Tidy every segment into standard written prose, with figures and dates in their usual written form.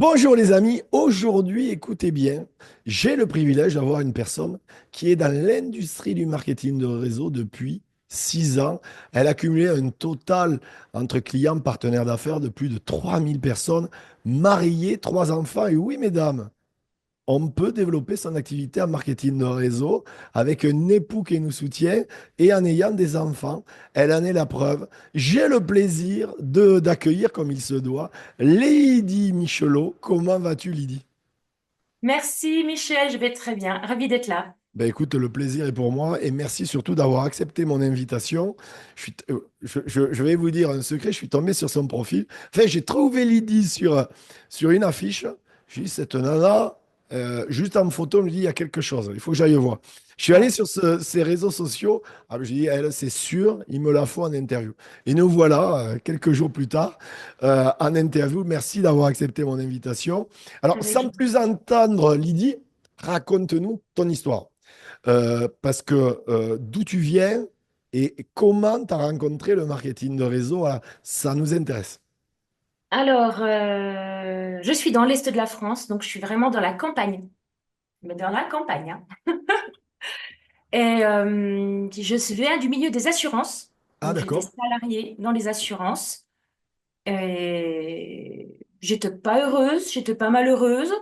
Bonjour les amis, aujourd'hui, écoutez bien, j'ai le privilège d'avoir une personne qui est dans l'industrie du marketing de réseau depuis 6 ans. Elle a cumulé un total entre clients, partenaires d'affaires de plus de 3000 personnes, mariée, 3 enfants. Et oui, mesdames, on peut développer son activité en marketing de réseau avec un époux qui nous soutient et en ayant des enfants. Elle en est la preuve. J'ai le plaisir d'accueillir, comme il se doit, Lydie Michelot. Comment vas-tu, Lydie? Merci Michel, je vais très bien. Ravie d'être là. Ben écoute, le plaisir est pour moi et merci surtout d'avoir accepté mon invitation. Je vais vous dire un secret, je suis tombé sur son profil. Enfin, j'ai trouvé Lydie sur une affiche. J'ai dit, cette nana, juste en photo, me dit, il y a quelque chose, il faut que j'aille voir. Je suis allé Ouais. sur ces réseaux sociaux. Ah, j'ai dit, elle, c'est sûr, il me la faut en interview. Et nous voilà, quelques jours plus tard, en interview. Merci d'avoir accepté mon invitation. Alors, sans Avec- plus entendre, Lydie, raconte-nous ton histoire. Parce que d'où tu viens et comment tu as rencontré le marketing de réseau, voilà, ça nous intéresse. Alors, je suis dans l'est de la France, donc je suis vraiment dans la campagne. Mais dans la campagne, hein. Et je viens du milieu des assurances. Ah, Donc, j'étais d'accord. salariée dans les assurances. Et j'étais pas heureuse, j'étais pas malheureuse.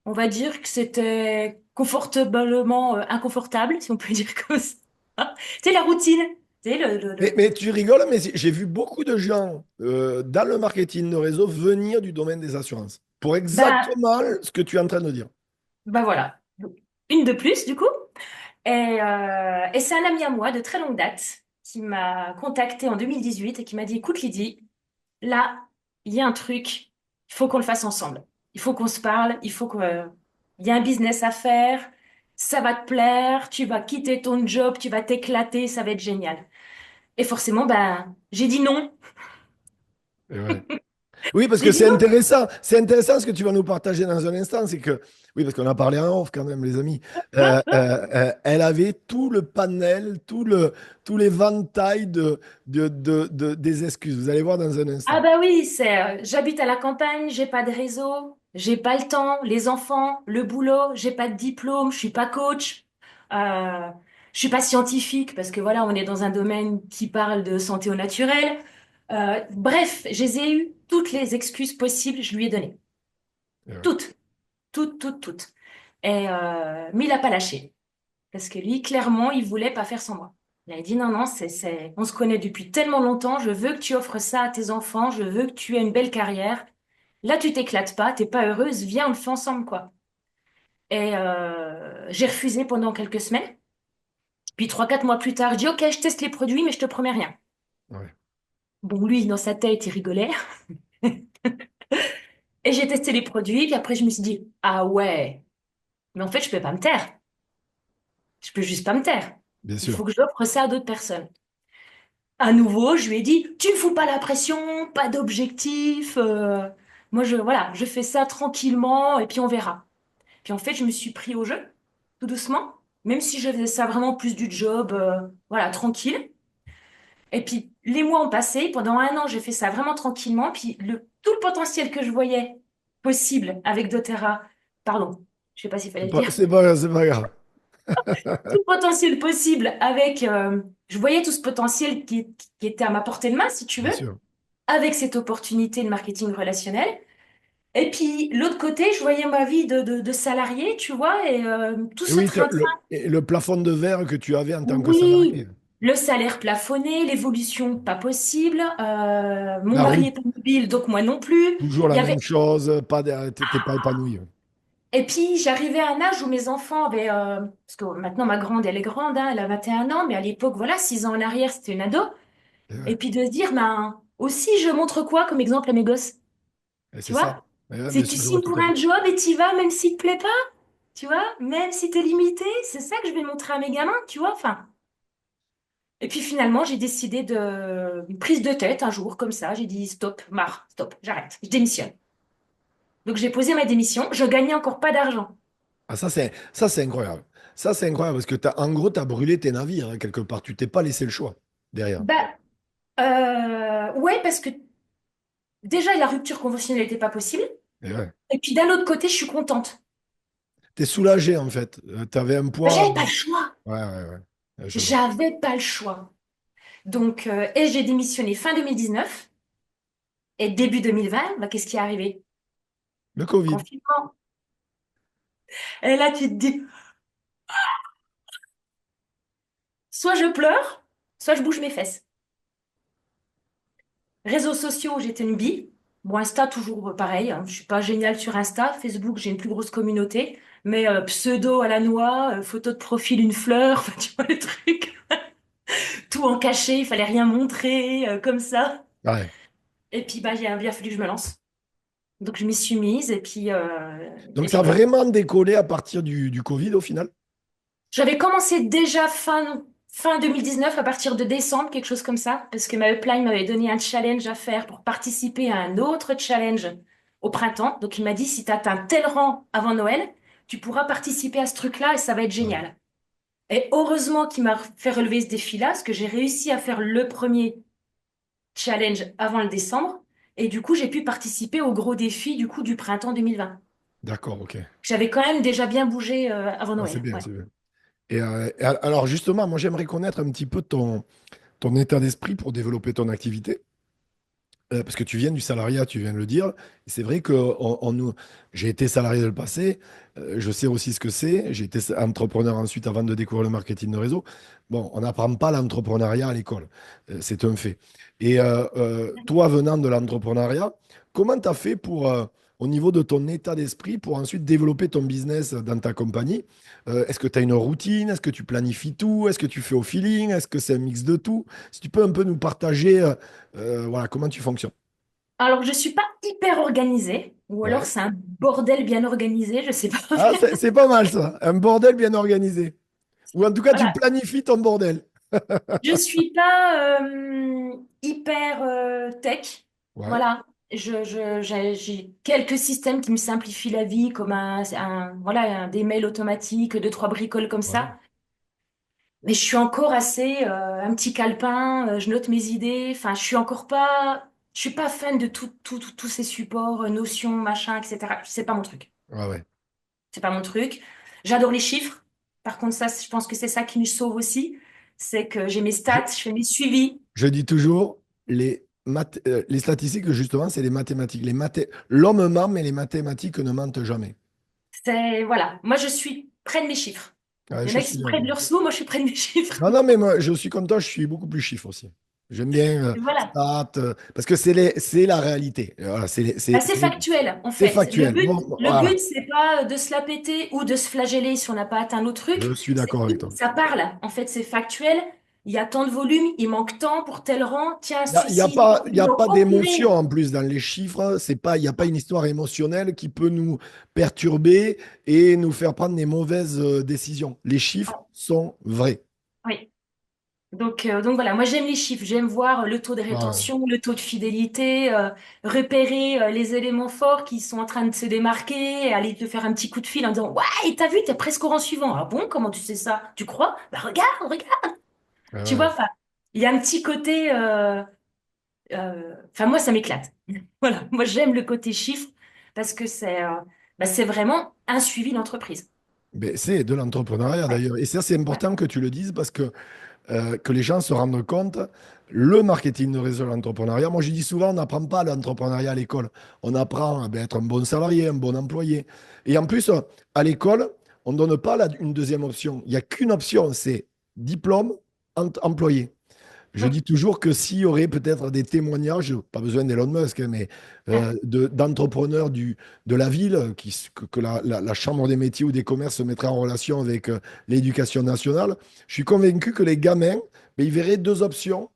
On va dire que c'était confortablement inconfortable, si on peut dire comme ça. C'est la routine. Tu sais, Mais tu rigoles, mais j'ai vu beaucoup de gens dans le marketing de réseau venir du domaine des assurances pour Bah, exactement ce que tu es en train de dire. bah voilà. Une de plus, du coup. Et c'est un ami à moi de très longue date qui m'a contacté en 2018 et qui m'a dit, écoute Lydie, là, il y a un truc, il faut qu'on le fasse ensemble. Il faut qu'on se parle, il y a un business à faire, ça va te plaire, tu vas quitter ton job, tu vas t'éclater, ça va être génial. Et forcément, ben, j'ai dit non. Et ouais. Oui, parce J'ai que dit non. c'est intéressant ce que tu vas nous partager dans un instant, c'est que, oui, parce qu'on a parlé en off quand même, les amis. Elle avait tout le panel, tout l'éventail des excuses. Vous allez voir dans un Ah instant. bah oui, j'habite à la campagne, j'ai pas de réseau, j'ai pas le temps, les enfants, le boulot, j'ai pas de diplôme, je suis pas coach, euh, je suis pas scientifique parce que voilà, on est dans un domaine qui parle de santé au naturel. Bref, je les ai eu toutes les excuses possibles, je lui ai donné. Et ouais. Toutes, toutes, toutes, toutes. Mais il a pas lâché parce que lui, clairement, il voulait pas faire sans moi. Il a dit non, non, on se connaît depuis tellement longtemps, je veux que tu offres ça à tes enfants, je veux que tu aies une belle carrière. Là, tu t'éclates pas, t'es pas heureuse, viens, on le fait ensemble, quoi. J'ai refusé pendant quelques semaines. Puis 3, 4 mois plus tard, je dis, OK, je teste les produits, mais je te promets rien. Ouais. Bon, lui, dans sa tête, il rigolait. Et j'ai testé les produits, puis après, je me suis dit, ah ouais, mais en fait, je peux pas me taire. Je peux juste pas me taire. Bien Il sûr. faut que j'offre ça à d'autres personnes. À nouveau, je lui ai dit, tu me fous pas la pression, pas d'objectif. Moi, voilà, je fais ça tranquillement et puis on verra. Puis en fait, je me suis pris au jeu, tout doucement, même si je faisais ça vraiment plus du job, voilà, tranquille. Et puis les mois ont passé, pendant un an, j'ai fait ça vraiment tranquillement. Puis tout le potentiel que je voyais possible avec doTERRA, pardon, je sais pas s'il fallait le dire, C'est pas grave. tout le potentiel possible avec, je voyais tout ce potentiel qui était à ma portée de main, si tu Bien veux, sûr. avec cette opportunité de marketing relationnel. Et puis l'autre côté, je voyais ma vie de salarié, tu vois, et tout Et ce oui, train-train. et le plafond de verre que tu avais en tant que salarié. Oui, le salaire plafonné, l'évolution pas possible. Mon La mari route, est pas mobile, donc moi non plus. toujours Il la y avait... même chose, t'étais pas épanoui. Et puis j'arrivais à un âge où mes enfants avaient... parce que maintenant ma grande, elle est grande, hein, elle a 21 ans, mais à l'époque, voilà, 6 ans en arrière, c'était une ado. Et Et ouais. puis de se dire, ben, aussi, je montre quoi comme exemple à mes gosses? Et Tu c'est ça. vois? Et ouais, bien C'est tu sûr, je vois signes tout pour à fait. un job et tu vas même s'il te plaît pas. Tu vois? Même si t'es limité, c'est ça que je vais montrer à mes gamins, tu vois? Enfin... Et puis finalement, j'ai décidé une prise de tête un jour, comme ça. J'ai dit stop, marre, stop, j'arrête, je démissionne. Donc j'ai posé ma démission. Je gagnais encore pas d'argent. Ah, ça, c'est incroyable. Ça, c'est incroyable parce que en gros, tu as brûlé tes navires, hein, quelque part. Tu t'es pas laissé le choix derrière. Bah, ouais, parce que déjà la rupture conventionnelle n'était pas possible. Et ouais. Et puis d'un autre côté, je suis contente. T'es soulagé en fait. Tu avais un poids. J'avais pas le choix. Ouais, ouais, ouais. Je vois. J'avais pas le choix. Donc, et j'ai démissionné fin 2019 et début 2020, bah, qu'est-ce qui est arrivé? Le Covid. Confinement. Et là, tu te dis, soit je pleure, soit je bouge mes fesses. Réseaux sociaux, j'étais une bille. Bon, Insta, toujours pareil, hein. Je suis pas géniale sur Insta. Facebook, j'ai une plus grosse communauté. Mais pseudo à la noix, photo de profil, une fleur, enfin, tu vois les trucs. Tout en caché, il fallait rien montrer, comme ça. Ouais. Et puis, bah, il a bien fallu que je me lance. Donc, je m'y suis mise Donc et ça puis a voilà. vraiment décollé à partir du Covid au final? J'avais commencé déjà fin 2019, à partir de décembre, quelque chose comme ça, parce que ma upline m'avait donné un challenge à faire pour participer à un autre challenge au printemps. Donc il m'a dit, si tu atteins tel rang avant Noël, tu pourras participer à ce truc-là et ça va être Ouais. génial. Et heureusement qu'il m'a fait relever ce défi-là, parce que j'ai réussi à faire le premier challenge avant le décembre. Et du coup, j'ai pu participer au gros défi du coup du printemps 2020. D'accord, ok. J'avais quand même déjà bien bougé avant Ah, c'est Noël. bien, Ouais. c'est bien. Et alors justement, moi j'aimerais connaître un petit peu ton état d'esprit pour développer ton activité. Parce que tu viens du salariat, tu viens de le dire. Et c'est vrai que j'ai été salarié dans le passé. Je sais aussi ce que c'est. J'ai été entrepreneur ensuite avant de découvrir le marketing de réseau. Bon, on n'apprend pas l'entrepreneuriat à l'école. C'est un fait. Et toi, venant de l'entrepreneuriat, comment tu as fait au niveau de ton état d'esprit pour ensuite développer ton business dans ta compagnie? Est-ce que tu as une routine? Est-ce que tu planifies tout? Est-ce que tu fais au feeling? Est-ce que c'est un mix de tout? Si tu peux un peu nous partager. Voilà, comment tu fonctionnes? Alors, je suis pas hyper organisée, ou alors Ouais. c'est un bordel bien organisé, je sais pas. Ah, c'est pas mal ça. Un bordel bien organisé. Ou en tout cas, tu Voilà, planifies ton bordel. je suis pas hyper tech. Ouais, Voilà, j'ai quelques systèmes qui me simplifient la vie, comme voilà, des mails automatiques, deux, trois bricoles comme ouais, ça. Mais je suis encore assez un petit calepin, je note mes idées. Enfin, je suis pas fan de tous ces supports, Notion, machin, etc. C'est pas mon truc. ouais, ouais. C'est pas mon truc. J'adore les chiffres. Par contre, ça, je pense que c'est ça qui me sauve aussi. C'est que j'ai mes Je, stats, je fais mes suivis. je dis toujours, les statistiques, justement, c'est les mathématiques. L'homme ment, mais les mathématiques ne mentent jamais. Voilà. Moi, je suis près de mes chiffres. Ouais, Il y en je a qui suis sont près de d'accord. leur sous, moi, je suis près de mes chiffres. Non, non, mais moi, je suis comme toi, je suis beaucoup plus chiffre aussi. J'aime bien Voilà. stats, parce que c'est la réalité. Voilà, Bah, c'est factuel, en c'est fait. factuel. Bon, Le voilà, but, c'est pas de se la péter ou de se flageller si on n'a pas atteint nos je trucs. suis d'accord avec toi. Ça parle. En fait, c'est factuel. Il y a tant de volume, il manque tant pour tel rang. Tiens, celui-ci, Il y a donc, pas oh d'émotion purée. en plus dans les chiffres. Il n'y a pas une histoire émotionnelle qui peut nous perturber et nous faire prendre des mauvaises décisions. Les chiffres sont vrais. Oui. Donc voilà, moi j'aime les chiffres, j'aime voir le taux de Ah, rétention, le taux de fidélité, repérer les éléments forts qui sont en train de se démarquer, aller te faire un petit coup de fil en disant ouais, t'as vu, t'es presque au rang suivant. Ah bon, comment tu sais ça? Tu crois? Bah regarde, regarde. ouais, Tu vois, ouais. enfin, il y a un petit côté, enfin moi ça m'éclate. Voilà, moi j'aime le côté chiffre parce que c'est vraiment un suivi d'entreprise. Mais c'est de l'entrepreneuriat Ouais, d'ailleurs. Et ça, c'est ouais, important que tu le dises parce que les gens se rendent compte, le marketing de réseau de l'entrepreneuriat, moi je dis souvent, on n'apprend pas l'entrepreneuriat à l'école. On apprend à être un bon salarié, un bon employé. Et en plus, à l'école, on ne donne pas une deuxième option. Il n'y a qu'une option, c'est diplôme, employé. Je mm, dis toujours que s'il y aurait peut-être des témoignages, pas besoin d'Elon Musk, hein, mais ouais, d'entrepreneurs de la ville, que la Chambre des métiers ou des commerces se mettrait en relation avec l'éducation nationale, je suis convaincu que les gamins, ben, ils verraient deux options.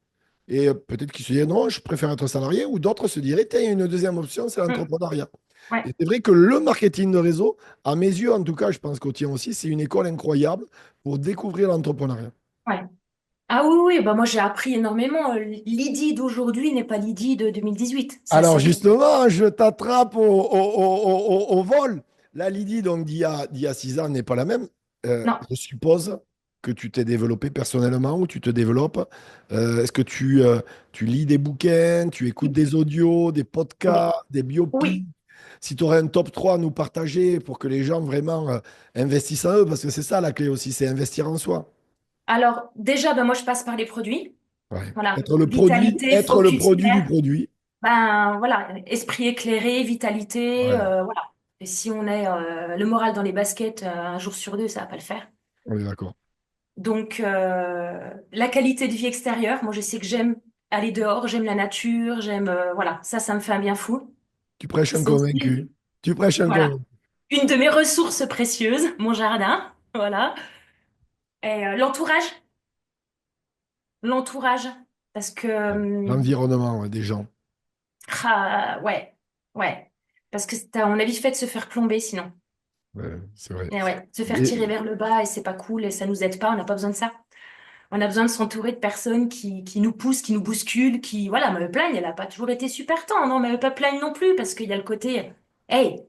Et peut-être qu'ils se diraient non, je préfère être salarié, ou d'autres se diraient, tiens, il y a une deuxième option, c'est mm, l'entrepreneuriat. ouais, Et c'est vrai que le marketing de réseau, à mes yeux en tout cas, je pense qu'au tien aussi, c'est une école incroyable pour découvrir l'entrepreneuriat. ouais. Ah oui, oui, bah moi j'ai appris énormément. Lydie d'aujourd'hui n'est pas Lydie de 2018. Ça, Alors c'est clair. justement, je t'attrape au vol. La Lydie, donc d'il y a 6 ans, n'est pas la même. Non. Je suppose que tu t'es développé personnellement ou tu te développes. Est-ce que tu lis des bouquins, tu écoutes des audios, des Oui. podcasts, des biopics? Oui. si tu aurais un top 3 à nous partager pour que les gens vraiment investissent en eux, parce que c'est ça la clé aussi, c'est investir en soi. Alors, déjà, ben, moi, je passe par les produits. Ouais. Voilà, vitalité, Être le focus produit du clair. produit. Ben, voilà, esprit éclairé, vitalité, Ouais, voilà. Et si on est le moral dans les baskets un jour sur deux, ça va pas le faire. on est d'accord. Donc, la qualité de vie extérieure, moi, je sais que j'aime aller dehors, j'aime la nature, j'aime, voilà, ça me fait un bien fou. Tu prêches un C'est aussi, convaincu. Tu prêches un voilà, convaincu. une de mes ressources précieuses, mon jardin, voilà. Et l'entourage, parce que, L'environnement, ouais, des gens. ouais, ouais, parce que on a vite fait de se faire plomber sinon. Ouais, c'est vrai. Et ouais, se faire Et tirer vers le bas et c'est pas cool et ça nous aide pas, on n'a pas besoin de ça. On a besoin de s'entourer de personnes qui nous poussent, qui nous bousculent, qui, voilà, me plaignent, elle a pas toujours été super tendre, non, mais pas plaigne non plus parce qu'il y a le côté, hey,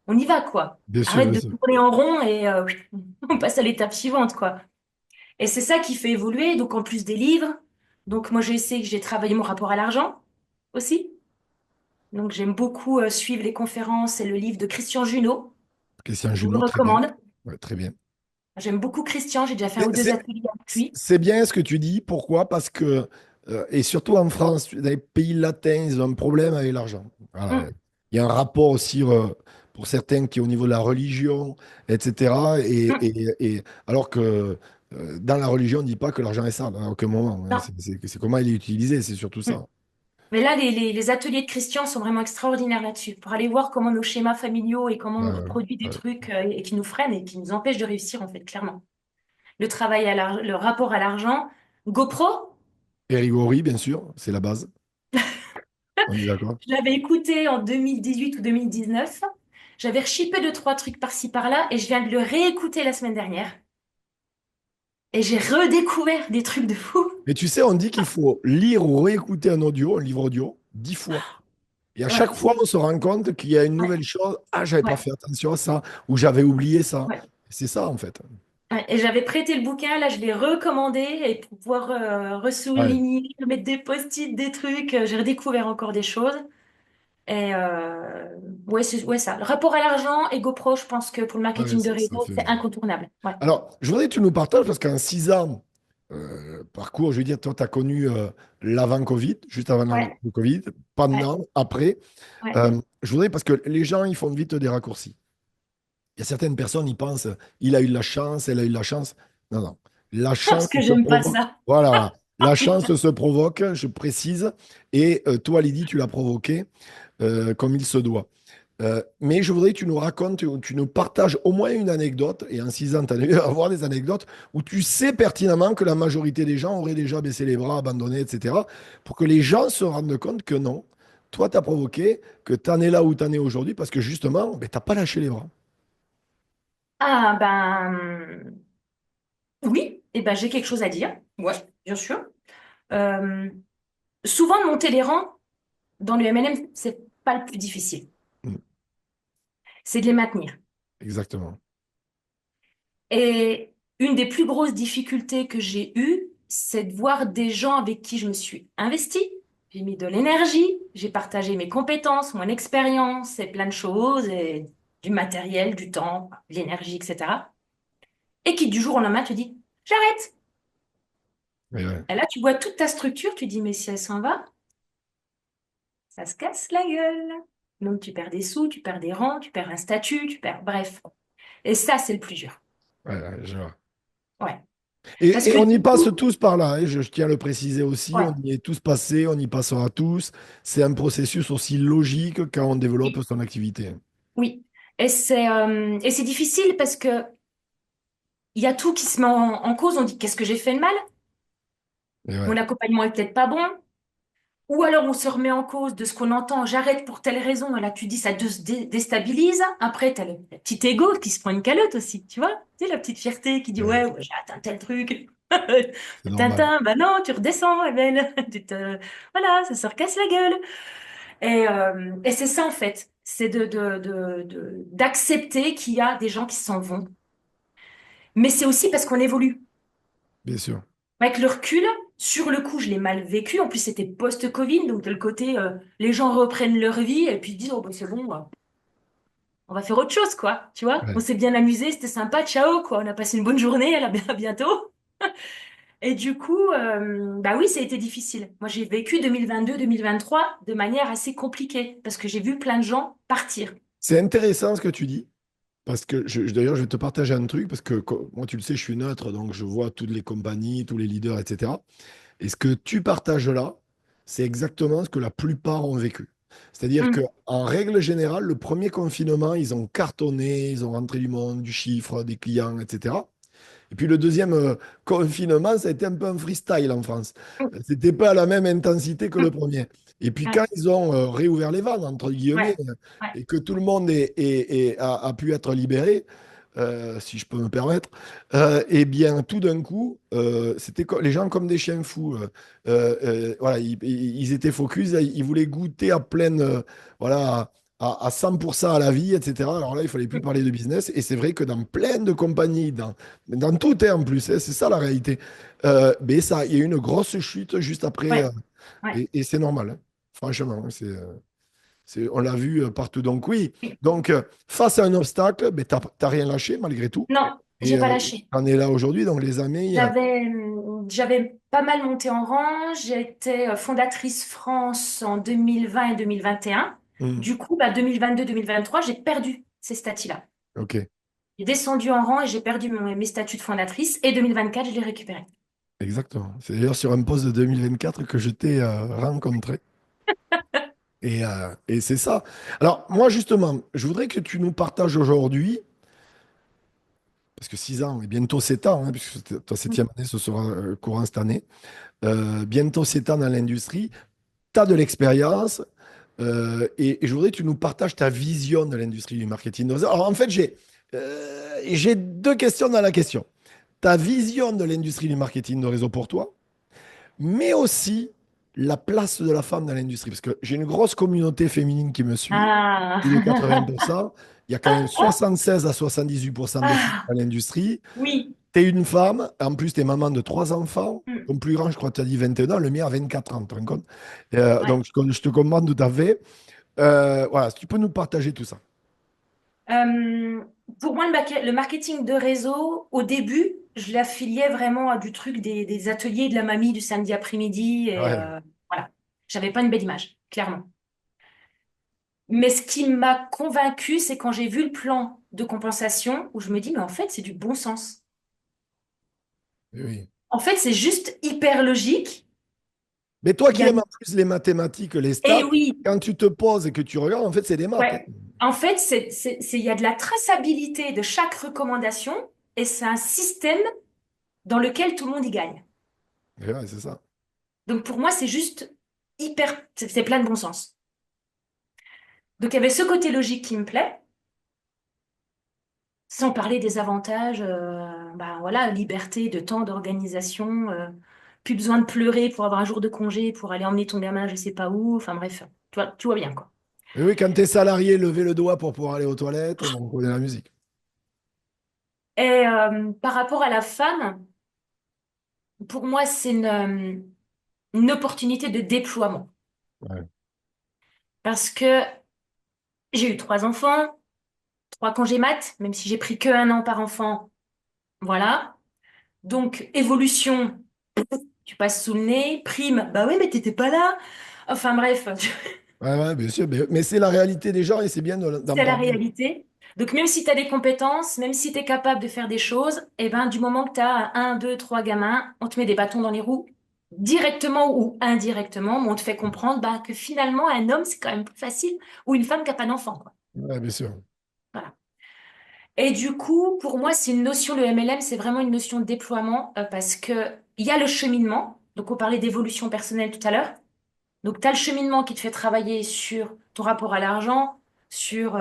on y va quoi. bien sûr, Arrête bien de sûr. tourner en rond et on passe à l'étape suivante quoi. Et c'est ça qui fait évoluer, donc en plus des livres, donc moi j'ai travaillé mon rapport à l'argent aussi. Donc j'aime beaucoup suivre les conférences et le livre de Christian Junot. Christian Je vous le Junot, très bien. recommande. Ouais, très bien. J'aime beaucoup Christian, j'ai déjà fait un C'est ou deux c'est- ateliers avec lui. c'est bien ce que tu dis. Pourquoi? Parce que, et surtout en France, dans les pays latins, ils ont un problème avec l'argent. Voilà. Hum, Il y a un rapport aussi pour certains qui est au niveau de la religion, etc. hum. Alors que dans la religion, on ne dit pas que l'argent est sale à aucun moment, hein. Non. C'est comment il est utilisé, c'est surtout Hum. ça. Mais là, les ateliers de Christian sont vraiment extraordinaires là-dessus, pour aller voir comment nos schémas familiaux et comment on Ouais, reproduit des ouais. trucs et qui nous freinent et qui nous empêchent de réussir, en fait, clairement. Le rapport à l'argent. GoPro, Et Rigori, bien sûr, c'est la base. On est d'accord? je l'avais écouté en 2018 ou 2019. J'avais rechippé deux, trois trucs par-ci, par-là et je viens de le réécouter la semaine dernière. Et j'ai redécouvert des trucs de fou. Mais tu sais, on dit qu'il faut lire ou réécouter un livre audio, 10 fois. Et à chaque Ouais, fois, on se rend compte qu'il y a une ouais, nouvelle chose. Ah, j'avais pas ouais, fait attention à ça, ou j'avais oublié ça. ouais. C'est ça, en fait. Ouais, et j'avais prêté le bouquin, là je l'ai recommandé et pour pouvoir Ouais, ressouligner, mettre des post-it, des trucs, j'ai redécouvert encore des choses. Et ouais, ouais, ça. Le rapport à l'argent et GoPro, je pense que pour le ouais, marketing de ça réseau, fait. c'est incontournable. Ouais. Alors, je voudrais que tu nous partages, parce qu'en 6 ans, parcours, je veux dire, toi, tu as connu l'avant-Covid, juste avant Ouais, le Covid, ouais, pendant, après. ouais. Je voudrais, parce que les gens, ils font vite des raccourcis. Il y a certaines personnes, ils pensent, il a eu de la chance, elle a eu de la chance. Non, non. La Parce chance que se j'aime pas provoque. ça. Voilà, voilà. La chance se provoque, je précise. Et toi, Lydie, tu l'as provoqué comme il se doit. Mais je voudrais que tu nous racontes, tu nous partages au moins une anecdote, et en 6 ans, tu as dû avoir des anecdotes où tu sais pertinemment que la majorité des gens auraient déjà baissé les bras, abandonné, etc., pour que les gens se rendent compte que non, toi, tu as provoqué, que tu en es là où tu en es aujourd'hui, parce que justement, ben, tu n'as pas lâché les bras. Ah ben oui, et ben j'ai quelque chose à dire. Ouais, bien sûr. Euh, Souvent de monter les rangs dans le MLM, c'est pas le plus difficile. Mm, C'est de les maintenir. exactement. Et une des plus grosses difficultés que j'ai eues, c'est de voir des gens avec qui je me suis investie. J'ai mis de l'énergie, j'ai partagé mes compétences, mon expérience et plein de choses, et du matériel, du temps, de l'énergie, etc. Et qui du jour au lendemain te dit, j'arrête. Et ouais. Et là, tu vois toute ta structure, tu dis, mais si elle s'en va, ça se casse la gueule. Donc tu perds des sous, tu perds des rangs, tu perds un statut, tu perds... Bref. Et ça, c'est le plus dur. Ouais, ouais, je vois. Ouais. Parce Et que on y du passe coup, tous par là, hein, je tiens à le préciser aussi, ouais. on y est tous passés, on y passera tous. C'est un processus aussi logique quand on développe Oui. son activité. Oui, et c'est difficile parce que il y a tout qui se met en cause. On dit qu'est-ce que j'ai fait de mal? Et ouais, Mon accompagnement est peut-être pas bon. Ou alors on se remet en cause de ce qu'on entend. J'arrête pour telle raison. Et là tu dis ça déstabilise. Après t'as le petit ego qui se prend une calotte aussi, tu vois? Tu sais la petite fierté qui dit et ouais, ouais, j'ai atteint tel truc. c'est normal. Tintin, bah non, tu redescends, ma belle. Voilà, ça se recasse la gueule. Et c'est ça en fait, c'est d'accepter qu'il y a des gens qui s'en vont. Mais c'est aussi parce qu'on évolue. Bien sûr. Avec le recul, sur le coup, je l'ai mal vécu. En plus, c'était post-Covid, donc de le côté, les gens reprennent leur vie et puis ils disent, oh, bah, c'est bon. on va faire autre chose, quoi. Tu vois? On Ouais. s'est bien amusé, c'était sympa, ciao, quoi. On a passé une bonne journée, à bientôt. Et du coup, bah oui, ça a été difficile. Moi, j'ai vécu 2022-2023 de manière assez compliquée parce que j'ai vu plein de gens partir. C'est intéressant ce que tu dis. Parce que d'ailleurs, je vais te partager un truc, parce que moi, tu le sais, je suis neutre, donc je vois toutes les compagnies, tous les leaders, etc. Et ce que tu partages là, c'est exactement ce que la plupart ont vécu. C'est-à-dire que, Mm. en règle générale, le premier confinement, ils ont cartonné, ils ont rentré du monde, du chiffre, des clients, etc. Et puis le deuxième confinement, ça a été un peu un freestyle en France. Mm. C'était pas à la même intensité que le premier. Et puis quand Ouais, ils ont réouvert les vannes, entre guillemets, ouais, ouais. et que tout le monde a pu être libéré, si je peux me permettre, eh bien tout d'un coup, c'était les gens comme des chiens fous. Voilà, ils étaient focus, ils voulaient goûter à pleine, voilà, à 100% à la vie, etc. Alors là, il fallait plus Mm. parler de business. Et c'est vrai que dans plein de compagnies, dans tout en plus, hein, c'est ça la réalité. Mais ça, il y a eu une grosse chute juste après, Ouais, ouais. et c'est normal, hein. Franchement, hein, on l'a vu partout. Donc oui, donc face à un obstacle, ben, t'as rien lâché malgré tout. Non, j'ai Et pas lâché. on est là aujourd'hui, donc les amis, J'avais pas mal monté en rang. J'étais fondatrice France en 2020 et 2021. hmm, Du coup, bah, 2022-2023, j'ai perdu ces statuts-là. ok, J'ai descendu en rang et j'ai perdu mes statuts de fondatrice. Et 2024, je l'ai récupéré. exactement. C'est d'ailleurs sur un poste de 2024 que je t'ai rencontré. Et c'est ça. Alors moi justement, je voudrais que tu nous partages aujourd'hui, parce que 6 ans et bientôt 7 ans, hein, puisque ta septième année, ce sera courant cette année. Bientôt 7 ans dans l'industrie, tu as de l'expérience et je voudrais que tu nous partages ta vision de l'industrie du marketing. Alors en fait, j'ai deux questions dans la question. Ta vision de l'industrie du marketing de réseau pour toi, mais aussi la place de la femme dans l'industrie. Parce que j'ai une grosse communauté féminine qui me suit, plus de Ah, 80%. Il y a quand même 76 à 78% de femmes ah, dans l'industrie. oui. Tu es une femme, en plus, tu es maman de trois enfants. Hmm. Ton plus grand, je crois que tu as dit 21 ans, le mien a 24 ans, tu te rends compte? Ouais. Donc, je te comprends tout à fait. Voilà, si tu peux nous partager tout ça. Euh, pour moi, le marketing de réseau, au début, je l'affiliais vraiment à du truc des ateliers de la mamie du samedi après-midi. Et Ouais, voilà. J'avais pas une belle image, clairement. Mais ce qui m'a convaincue, c'est quand j'ai vu le plan de compensation, où je me dis, mais en fait, c'est du bon sens. oui, oui. En fait, c'est juste hyper logique. Mais toi Il y qui a... aimes en plus les mathématiques, les Eh stats, oui, quand tu te poses et que tu regardes, en fait, c'est des maths, hein. ouais. En fait, il y a de la traçabilité de chaque recommandation et c'est un système dans lequel tout le monde y gagne. Ouais, c'est ça. Donc pour moi, c'est juste c'est plein de bon sens. Donc il y avait ce côté logique qui me plaît, sans parler des avantages, bah voilà, liberté de temps, d'organisation, plus besoin de pleurer pour avoir un jour de congé, pour aller emmener ton gamin, je sais pas où, enfin bref, tu vois bien quoi. Et oui, quand tu es salarié, lever le doigt pour pouvoir aller aux toilettes, bon, on connaît la musique. Et par rapport à la femme, pour moi, c'est une opportunité de déploiement. Ouais. Parce que j'ai eu trois enfants, trois congés mat, même si j'ai pris que un an par enfant, voilà. Donc, évolution, tu passes sous le nez. Prime, bah oui, mais t'étais pas là. Enfin bref, Ouais, ouais, bien sûr. Mais c'est la réalité des gens et c'est bien d'en c'est la parler. réalité. Donc, même si tu as des compétences, même si tu es capable de faire des choses, eh ben, du moment que tu as un, deux, trois gamins, on te met des bâtons dans les roues, directement ou indirectement, mais on te fait comprendre bah, que finalement, un homme, c'est quand même plus facile, ou une femme qui n'a pas d'enfant, quoi. Ouais, bien sûr. Voilà. Et du coup, pour moi, c'est une notion, le MLM, c'est vraiment une notion de déploiement, parce que il y a le cheminement. Donc, on parlait d'évolution personnelle tout à l'heure. Donc, tu as le cheminement qui te fait travailler sur ton rapport à l'argent, sur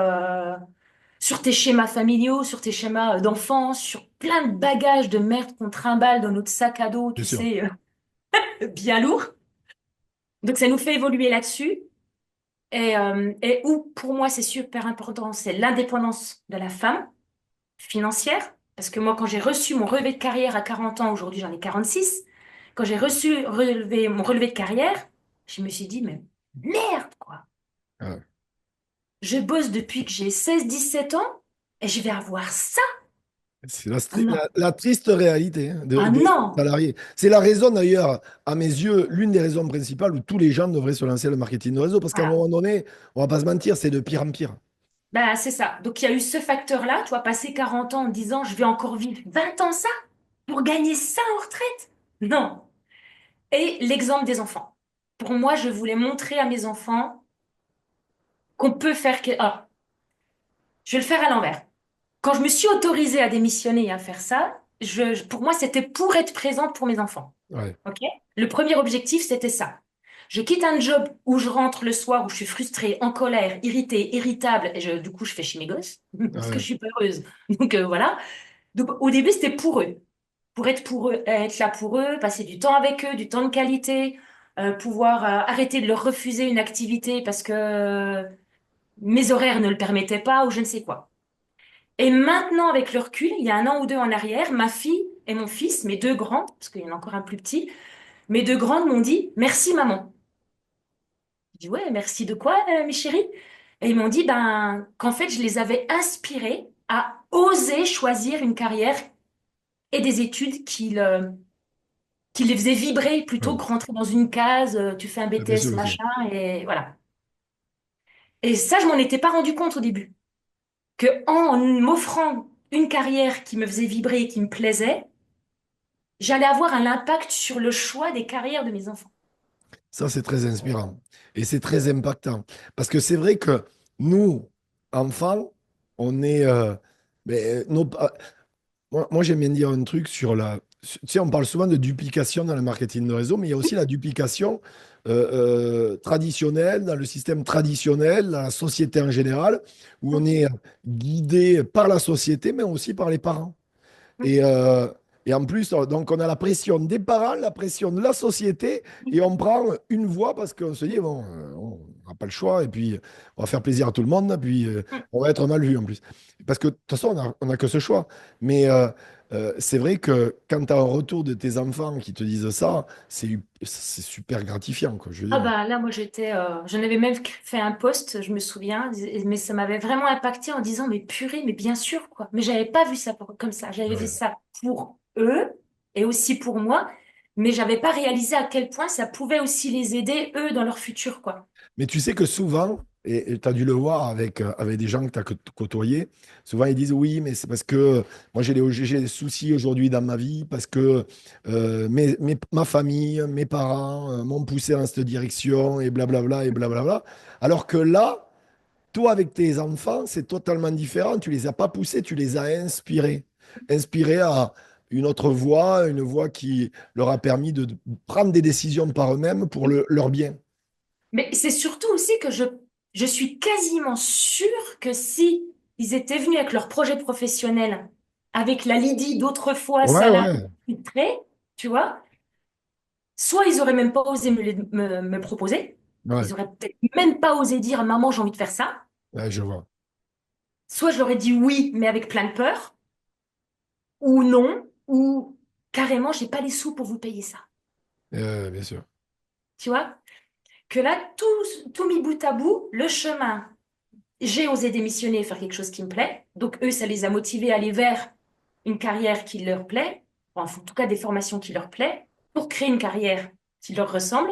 tes schémas familiaux, sur tes schémas d'enfance, sur plein de bagages de merde qu'on trimballe dans notre sac à dos, Bien tu sûr. sais, bien lourd. Donc, ça nous fait évoluer là-dessus. Et où, pour moi, c'est super important, c'est l'indépendance de la femme financière. Parce que moi, quand j'ai reçu mon relevé de carrière à 40 ans, aujourd'hui j'en ai 46, quand j'ai reçu mon relevé de carrière, je me suis dit, mais merde, quoi. Ouais. Je bosse depuis que j'ai 16, 17 ans et je vais avoir ça. C'est Ah non, la triste réalité, hein, ah des non, salariés. C'est la raison d'ailleurs, à mes yeux, l'une des raisons principales où tous les gens devraient se lancer le marketing de réseau, parce qu'à un voilà. moment donné, on va pas se mentir, c'est de pire en pire. Bah, c'est ça. Donc, il y a eu ce facteur-là. Tu vois, passer 40 ans en disant, je vais encore vivre 20 ans ça pour gagner ça en retraite. Non. Et l'exemple des enfants. Pour moi, je voulais montrer à mes enfants qu'on peut faire... Alors, je vais le faire à l'envers. Quand je me suis autorisée à démissionner et à faire ça, pour moi, c'était pour être présente pour mes enfants. Ouais, OK? Le premier objectif, c'était ça. Je quitte un job où je rentre le soir, où je suis frustrée, en colère, irritée, irritable, et du coup, je fais chier mes gosses, parce que je ouais. suis pas heureuse. Donc voilà. Donc, au début, c'était pour être pour eux, être là pour eux, passer du temps avec eux, du temps de qualité, pouvoir arrêter de leur refuser une activité parce que mes horaires ne le permettaient pas ou je ne sais quoi. Et maintenant, avec le recul, il y a un an ou deux en arrière, ma fille et mon fils, mes deux grands, parce qu'il y en a encore un plus petit, mes deux grandes m'ont dit merci maman. Je dis ouais, merci de quoi, mes chéris? Et ils m'ont dit ben qu'en fait, je les avais inspirés à oser choisir une carrière et des études qui les faisaient vibrer plutôt Ouais. que rentrer dans une case, tu fais un Ah, bien BTS sûr, ok. machin et voilà. Et ça, je m'en étais pas rendu compte au début, que en m'offrant une carrière qui me faisait vibrer et qui me plaisait, j'allais avoir un impact sur le choix des carrières de mes enfants. Ça, c'est très inspirant et c'est très impactant. Parce que c'est vrai que nous, enfants, on est... moi, j'aime bien dire un truc sur la... Tu sais, on parle souvent de duplication dans le marketing de réseau, mais il y a aussi la duplication traditionnelle, dans le système traditionnel, dans la société en général, où on est guidé par la société, mais aussi par les parents. Et, euh, et en plus, donc on a la pression des parents, la pression de la société, et on prend une voie parce qu'on se dit, bon, on n'a pas le choix, et puis on va faire plaisir à tout le monde, puis on va être mal vu en plus. Parce que de toute façon, on n'a que ce choix. Mais c'est vrai que quand tu as un retour de tes enfants qui te disent ça, c'est super gratifiant, quoi, je veux Ah dire. bah là, moi j'en avais même fait un post, je me souviens, mais ça m'avait vraiment impacté en disant, mais purée, mais bien sûr, quoi. Mais j'avais pas vu ça comme ça. J'avais vu Ouais. ça pour eux et aussi pour moi, mais j'avais pas réalisé à quel point ça pouvait aussi les aider, eux, dans leur futur, quoi. Mais tu sais que souvent, et tu as dû le voir avec des gens que tu as côtoyés, souvent ils disent oui, mais c'est parce que moi j'ai des soucis aujourd'hui dans ma vie, parce que ma famille, mes parents m'ont poussé dans cette direction, et blablabla, et blablabla. Alors que là, toi avec tes enfants, c'est totalement différent. Tu les as pas poussés, tu les as inspirés. Inspirés à une autre voie, une voie qui leur a permis de prendre des décisions par eux-mêmes pour leur bien. Mais c'est surtout aussi que je suis quasiment sûre que si ils étaient venus avec leur projet professionnel, avec la Lydie d'autrefois, Ouais, salariée, ouais. filtrée, tu vois, soit ils auraient même pas osé me proposer, Ouais. ils auraient peut-être même pas osé dire maman, j'ai envie de faire ça, Ouais, je vois. soit je leur ai dit oui, mais avec plein de peur, ou non, ou carrément, j'ai pas les sous pour vous payer ça. Bien sûr. Tu vois? Que là, tout mis bout à bout, le chemin. J'ai osé démissionner et faire quelque chose qui me plaît. Donc, eux, ça les a motivés à aller vers une carrière qui leur plaît, enfin, en tout cas des formations qui leur plaît, pour créer une carrière qui leur ressemble.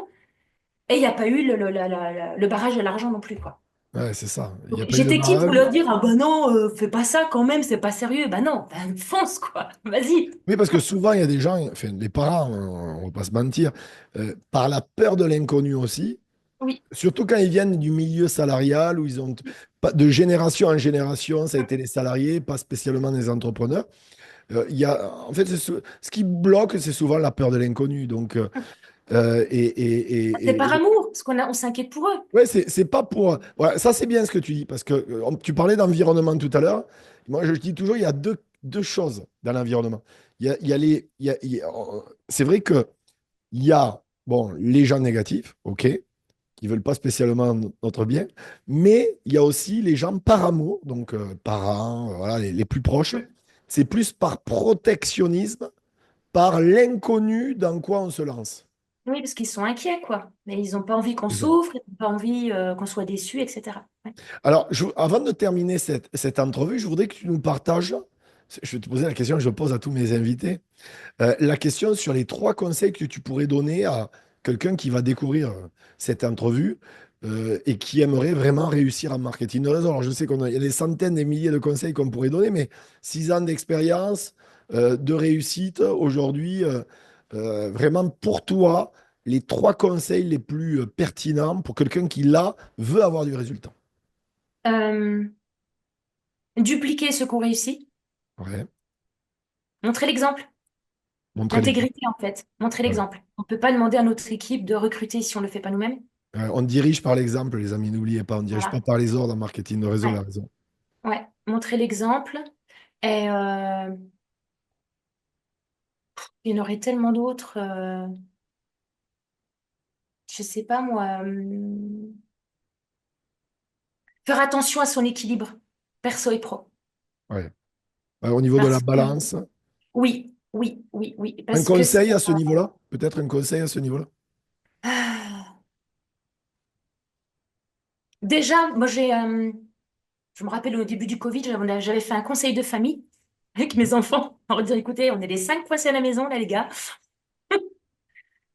Et il n'y a pas eu le barrage de l'argent non plus, quoi. Ouais, c'est ça. Il n'y Donc, a pas eu de j'étais qui pour barrage. leur dire, ah ben non, fais pas ça quand même, c'est pas sérieux. Ben non, ben fonce, quoi. Vas-y. Oui, parce que souvent, il y a des gens, enfin, les parents, on ne va pas se mentir, par la peur de l'inconnu aussi, Oui. surtout quand ils viennent du milieu salarial, où ils ont pas de génération en génération, ça a été les salariés, pas spécialement les entrepreneurs. En fait, ce qui bloque, c'est souvent la peur de l'inconnu. Donc, C'est par amour, parce on s'inquiète pour eux. ouais, c'est pas pour. Voilà, ça, c'est bien ce que tu dis, parce que tu parlais d'environnement tout à l'heure. Moi, je dis toujours, il y a deux choses dans l'environnement. Il y a les. C'est vrai que il y a, bon, les gens négatifs, OK, qui veulent pas spécialement notre bien, mais il y a aussi les gens par amour, donc parents, voilà, les plus proches. C'est plus par protectionnisme, par l'inconnu dans quoi on se lance. Oui, parce qu'ils sont inquiets, quoi. Mais ils n'ont pas envie qu'on C'est ça. souffre, ils n'ont pas envie qu'on soit déçus, etc. Ouais. Alors, avant de terminer cette entrevue, je voudrais que tu nous partages, je vais te poser la question que je pose à tous mes invités, la question sur les trois conseils que tu pourrais donner à quelqu'un qui va découvrir cette entrevue et qui aimerait vraiment réussir en marketing de réseau. Alors, je sais qu'il y a des centaines, des milliers de conseils qu'on pourrait donner, mais 6 ans d'expérience, de réussite aujourd'hui, vraiment pour toi, les trois conseils les plus pertinents pour quelqu'un qui, là, veut avoir du résultat. Euh, Dupliquer ce qu'on réussit, Ouais. montrer l'exemple, Montrer l'exemple. l'intégrité en fait, montrer Ouais. l'exemple. On ne peut pas demander à notre équipe de recruter si on ne le fait pas nous-mêmes. On dirige par l'exemple, les amis, n'oubliez pas, on ne dirige pas Voilà. par les ordres en marketing de réseau, Ouais, la raison. ouais. Montrer l'exemple. Et il y en aurait tellement d'autres. Je sais pas moi. Faire attention à son équilibre perso et pro. Ouais. Au niveau de la Parce que balance, oui, oui, oui, oui. un Parce que conseil à ce niveau-là? Peut-être un conseil à ce niveau-là? Ah. Déjà, moi je me rappelle au début du Covid, j'avais fait un conseil de famille avec mes enfants. On leur dire, écoutez, on est les 5 poissons à la maison, là, les gars.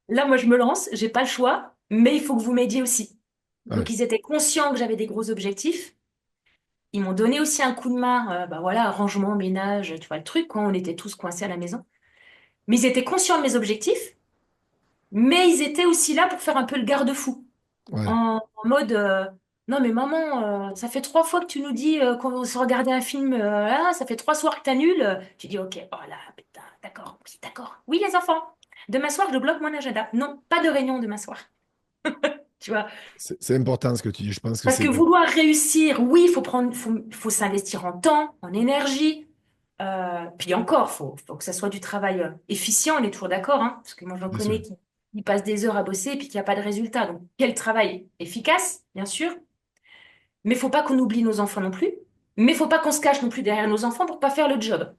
Là, moi, je me lance, j'ai pas le choix, mais il faut que vous m'aidiez aussi. Ouais, Donc, ils étaient conscients que j'avais des gros objectifs. Ils m'ont donné aussi un coup de main, bah voilà, rangement, ménage, tu vois, le truc, quand on était tous coincés à la maison. Mais ils étaient conscients de mes objectifs, mais ils étaient aussi là pour faire un peu le garde-fou. ouais, En mode, non mais maman, ça fait 3 fois que tu nous dis qu'on se regardait un film, là, ça fait 3 soirs que t'annules. Tu dis, ok, voilà, putain, d'accord, oui, d'accord. Oui, les enfants, demain soir, je bloque mon agenda. Non, pas de réunion demain soir. Tu vois, c'est important ce que tu dis. Je pense que parce c'est que vouloir réussir, oui, faut s'investir en temps, en énergie. Puis encore, faut que ça soit du travail efficient, on est toujours d'accord, hein, parce que moi, j'en bien sûr. connais qui passent des heures à bosser et puis qu'il n'y a pas de résultat. Donc, quel travail efficace, bien sûr, mais faut pas qu'on oublie nos enfants non plus, mais faut pas qu'on se cache non plus derrière nos enfants pour pas faire le job.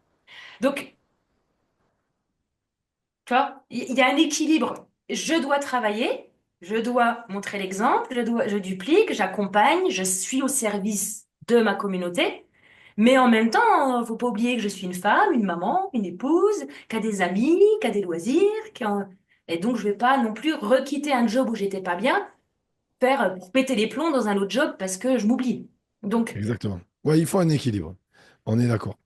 Donc, tu vois, il y a un équilibre. Je dois travailler, je dois montrer l'exemple, je duplique, j'accompagne, je suis au service de ma communauté. Mais en même temps, faut pas oublier que je suis une femme, une maman, une épouse, qui a des amis, qui a des loisirs, et donc je vais pas non plus requitter un job où j'étais pas bien, pour péter les plombs dans un autre job parce que je m'oublie. Donc, Exactement. Ouais, il faut un équilibre. On est d'accord.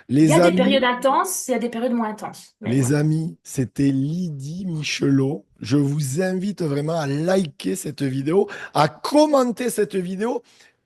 il y Les a des amis, périodes intenses, il y a des périodes moins intenses. Mais les voilà. amis, c'était Lydie Michelot. Je vous invite vraiment à liker cette vidéo, à commenter cette vidéo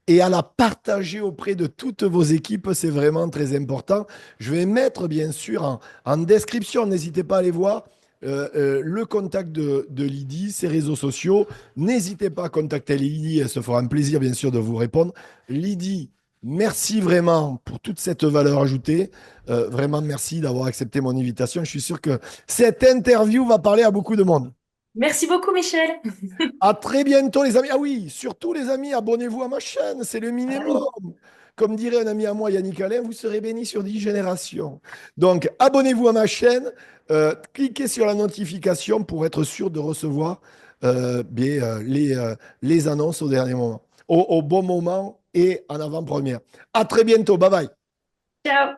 et à la partager auprès de toutes vos équipes. C'est vraiment très important. Je vais mettre, bien sûr, en description, n'hésitez pas à aller voir le contact de Lydie, ses réseaux sociaux. N'hésitez pas à contacter Lydie, elle se fera un plaisir, bien sûr, de vous répondre. Lydie, merci vraiment pour toute cette valeur ajoutée. Vraiment, merci d'avoir accepté mon invitation. Je suis sûr que cette interview va parler à beaucoup de monde. Merci beaucoup, Michel. À très bientôt, les amis. Ah oui, surtout, les amis, abonnez-vous à ma chaîne, c'est le Ah minimum. oui. Comme dirait un ami à moi, Yannick Alain, vous serez béni sur 10 générations. Donc, abonnez-vous à ma chaîne, cliquez sur la notification pour être sûr de recevoir les annonces au dernier moment, au bon moment et en avant-première. À très bientôt, bye bye. Ciao.